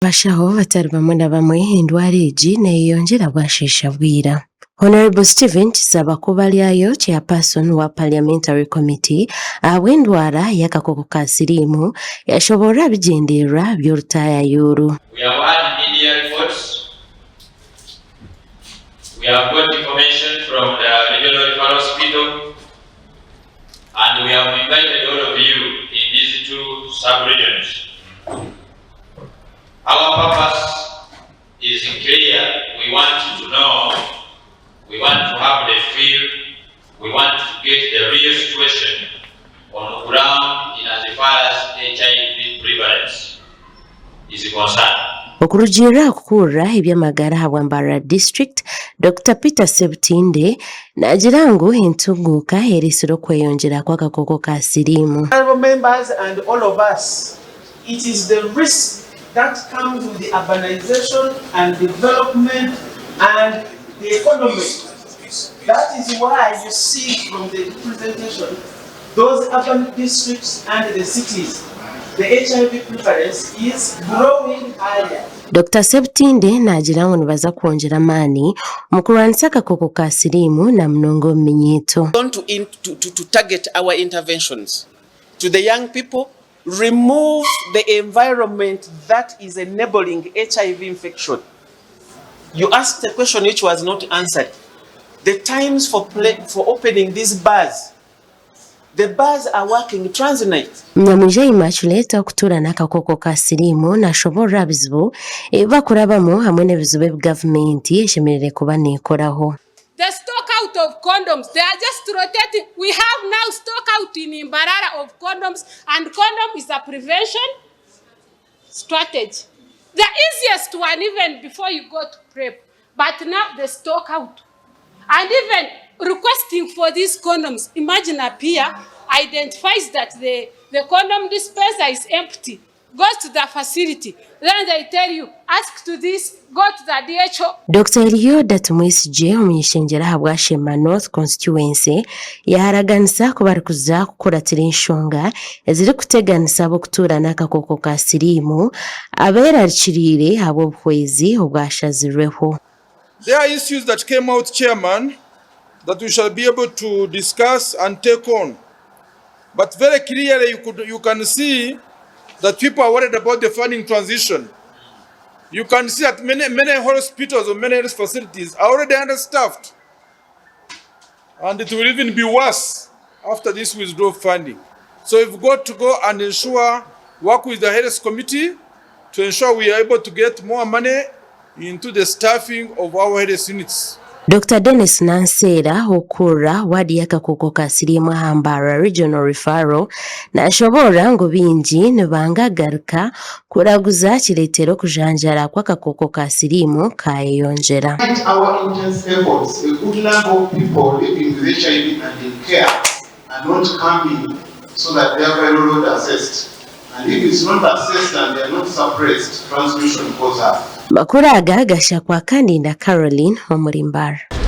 Bashaho batari bamwe na bamwe endwara egi neyeyongyera bwashisha bwira. Honorable Stephen Kisaba Kubalyayo, chairperson wa Parliamentary Committee abw'endwara y'akakoko ka Sirimu yashobora bigenderera by'olutayayuru. We have had media reports. We have got information from the regional referral hospital, and we have invited all of you in these two sub-regions. Our purpose is clear. We want you to know, we want to have the feel, we want to get the real situation on the ground in as far as HIV prevalence is concerned. Okurugira okukura ebyamagara habwa Mbarara District, Dr. Peter Sebutinde nagira ngu entunguuka erisiro kweyongyera kw'akakoko ka Sirimu. Honorable members and all of us, it is the risk that comes with the urbanization and development and the economy. That is why you see from the presentation those urban districts and the cities, the HIV prevalence is growing higher. Dr. Sebutinde nagira ngu nibaza kwongyera amaani mu kulwanyisa akakoko ka Sirimu na mnongo minyeeto. To target our interventions to the young people, remove the environment that is enabling HIV infection. You asked a question which was not answered. The times for opening these bars, the bars are working transit. Nyamwija Immaculate okutura n'akakoko ka Sirimu nashobora bizibu bakurabamu hamwe n'ebizibu ebi gavumenti eshemerere kuba nekoraho. The stock out of condoms, they are just rotating. We have now stock out in Mbarara of condoms, and condom is a prevention strategy. The easiest one even before you go to PrEP, but now the stock out. And even requesting for these condoms, imagine a peer identifies that the condom dispenser is empty, goes to the facility, then they tell you, ask to this, go to the DHO. Dr. Elioda Tumwisije omunyeshengyera habwa Shema North Constituency yaharaganisa ko bari kuza kukuratira enshonga eziri kuteganisa abokutura n'akakoko ka Sirimu abeerarikirire habwo obuhwezi obwashazirweho. There are issues that came out, Chairman, that we shall be able to discuss and take on. But very clearly you can see that people are worried about the funding transition. You can see that many hospitals or many health facilities are already understaffed. And it will even be worse after this withdrawal funding. So we've got to go and work with the health committee to ensure we are able to get more money into the staffing of our health units. Dr. Dennis Nansera okura wadi y'akakoko ka Sirimu Mbarara Regional Referral nashobora ngo bingi nibangagaruka kuraguza kiretero kujanjara kw'akakoko ka Sirimu kayeyongyera. Our intense efforts, a good number of people living with HIV and in care are not coming so that they are viral load assessed. And if it's not assessed and they are not suppressed, transmission goes up. Makuru aga gasha kwa Kandinda Caroline Mbarara.